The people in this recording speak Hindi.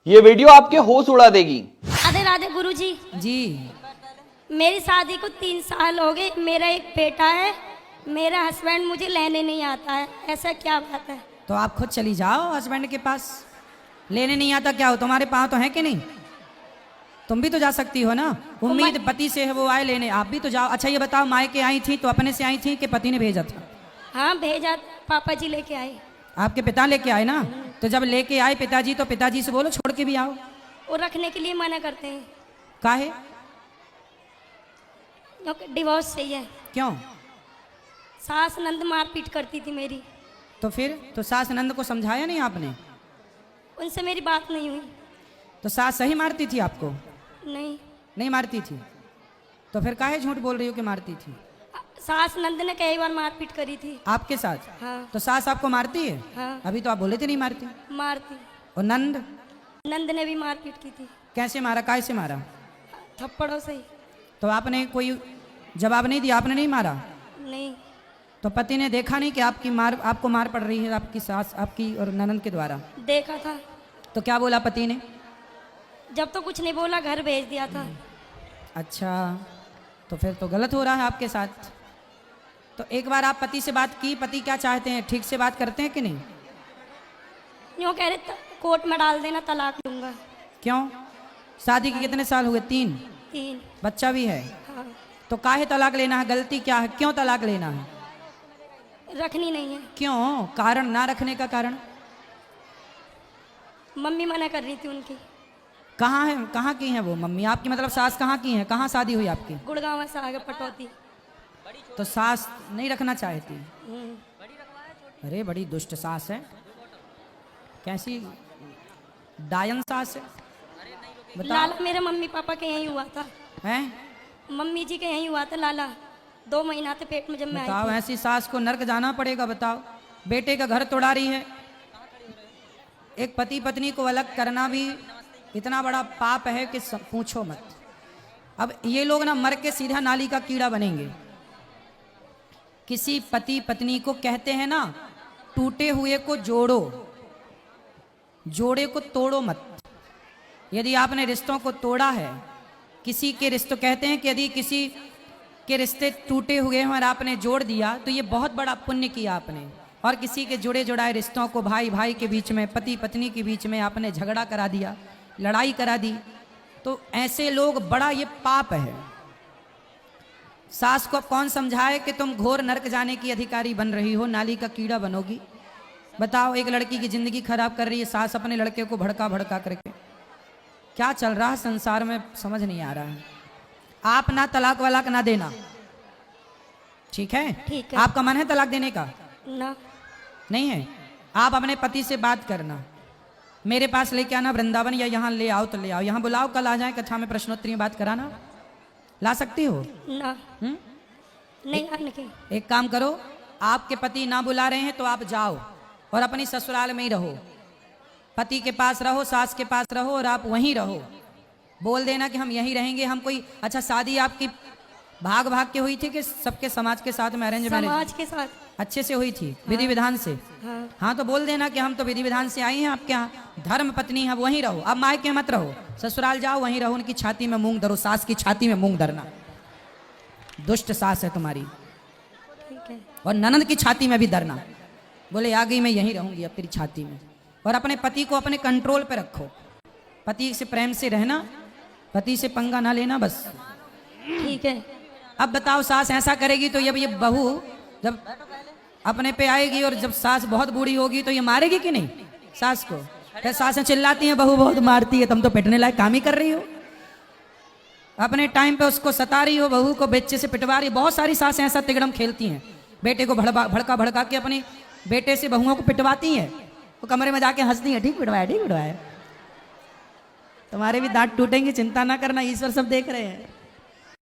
ये वीडियो आपके होश उड़ा देगी। राधे राधे गुरुजी। जी। मेरी शादी को 3 साल हो गए। मेरा एक बेटा है। मेरा हस्बैंड मुझे लेने नहीं आता है, ऐसा क्या बात है? तो आप खुद चली जाओ हस्बैंड के पास। लेने नहीं आता क्या हो, तुम्हारे पाँव तो है कि नहीं? तुम भी तो जा सकती हो ना। उम्मीद पति से है वो आए लेने, आप भी तो जाओ। अच्छा ये बताओ, मायके आई थी तो अपने से आई थी कि पति ने भेजा था? हाँ भेजा, पापा जी लेके आए। आपके पिता लेके आए ना? तो जब लेके आए पिताजी तो पिताजी से बोलो छोड़ के भी आओ। वो रखने के लिए मना करते हैं। काहे? डिवोर्स चाहिए। क्यों? सास नंद मारपीट करती थी मेरी। तो फिर तो सास नंद को समझाया नहीं आपने? उनसे मेरी बात नहीं हुई। तो सास सही मारती थी आपको? नहीं। नहीं मारती थी? तो फिर काहे झूठ बोल रही हो कि मारती थी? सास नंद ने कई बार मारपीट करी थी। आपके साथ? हाँ। तो सास आपको मारती है? हाँ। अभी तो आप बोले थे नहीं मारती। मारती। और नंद? नंद ने भी मारपीट की थी। कैसे मारा, काहे से मारा? थप्पड़ों से ही। तो आपने कोई जवाब नहीं दिया, आपने नहीं मारा? नहीं। तो पति ने देखा नहीं कि आपको मार पड़ रही है आपकी सास आपकी और ननंद के द्वारा? देखा था। तो क्या बोला पति ने? जब तो कुछ नहीं बोला, घर भेज दिया था। अच्छा, तो फिर तो गलत हो रहा है आपके साथ। तो एक बार आप पति से बात की, पति क्या चाहते हैं, ठीक से बात करते हैं कि नहीं? यूँ कह रहे कोर्ट में डाल देना, तलाक लूंगा। क्यों? शादी के कितने साल हुए? 3? 3। बच्चा भी है? हाँ। तो काहे तलाक लेना है? गलती क्या है, क्यों तलाक लेना है? रखनी नहीं है। क्यों? कारण ना रखने का कारण? मम्मी मना कर रही थी उनकी। कहाँ है, कहाँ की है वो मम्मी आपकी? मतलब सास कहाँ की है, कहाँ शादी हुई आपकी? गुड़गांव से आगे पटौती। तो सास नहीं रखना चाहती? हम्म। अरे बड़ी दुष्ट सास है, कैसी डायन सास है, बताओ। लाला मेरे मम्मी पापा के यहीं हुआ था। हैं? मम्मी जी के यहीं हुआ था लाला। 2 महीना थे पेट में जब मैं बताओ, आई थी। ऐसी सास को नर्क जाना पड़ेगा। बताओ, बेटे का घर तोड़ा रही है। एक पति पत्नी को अलग करना भी इतना बड़ा पाप है कि पूछो मत। अब ये लोग ना मर के सीधा नाली का कीड़ा बनेंगे। किसी पति पत्नी को कहते हैं ना, टूटे हुए को जोड़ो, जोड़े को तोड़ो मत। यदि आपने रिश्तों को तोड़ा है, किसी के रिश्ते, कहते हैं कि यदि किसी के रिश्ते टूटे हुए हैं और आपने जोड़ दिया तो ये बहुत बड़ा पुण्य किया आपने। और किसी के जुड़े जुड़ाए रिश्तों को, भाई भाई के बीच में, पति पत्नी के बीच में आपने झगड़ा करा दिया, लड़ाई करा दी, तो ऐसे लोग, बड़ा ये पाप है। सास को अब कौन समझाए कि तुम घोर नरक जाने की अधिकारी बन रही हो, नाली का कीड़ा बनोगी? बताओ, एक लड़की की जिंदगी खराब कर रही है सास अपने लड़के को भड़का भड़का करके। क्या चल रहा है संसार में समझ नहीं आ रहा है। आप ना तलाक वलाक ना देना, ठीक है? ठीक है। आपका मन है तलाक देने का? ना। नहीं है? आप अपने पति से बात करना, मेरे पास लेके आना वृंदावन, या यहाँ ले आओ तो ले आओ, यहाँ बुलाओ, कल आ जाए कक्षा में प्रश्नोत्तरी में बात कराना। ला सकती हो? ना। नहीं आने के। एक काम करो, आपके पति ना बुला रहे हैं तो आप जाओ और अपनी ससुराल में ही रहो। पति के पास रहो, सास के पास रहो और आप वहीं रहो। बोल देना कि हम यहीं रहेंगे। हम कोई, अच्छा शादी आपकी भाग भाग के हुई थी कि सबके समाज के साथ में, अरेंज मैरिज? समाज के साथ अच्छे से हुई थी, विधि विधान से? हाँ। हाँ, तो बोल देना कि हम तो विधि विधान से आई हैं आपके यहाँ, धर्म पत्नी है, वहीं रहो। अब मायके मत रहो, ससुराल जाओ, वहीं रहो। उनकी छाती में मूंग धरो, सास की छाती में मूंग धरना। दुष्ट सास है तुम्हारी। ठीक है। और ननंद की छाती में भी धरना। बोले आ गई, मैं यहीं रहूंगी अब तेरी छाती में। और अपने पति को अपने कंट्रोल पे रखो, पति से प्रेम से रहना, पति से पंगा ना लेना, बस। ठीक है। अब बताओ, सास ऐसा करेगी तो ये बहू जब अपने पे आएगी और जब सास बहुत बूढ़ी होगी तो ये मारेगी कि नहीं सास को? क्या सासें चिल्लाती हैं बहू बहुत मारती है, तुम तो पिटने लायक काम ही कर रही हो। अपने टाइम पे उसको सता रही हो, बहू को बेचे से पिटवा रही। बहुत सारी सासें ऐसा तिगड़म खेलती हैं, बेटे को भड़का भड़का के अपनी बेटे से बहुओं को पिटवाती हैं। वो कमरे में जाके हंसती हैं, ठीक पिटवाया, ठीक पिटवाया। तुम्हारे भी दांत टूटेंगे, चिंता ना करना, ईश्वर सब देख रहे हैं।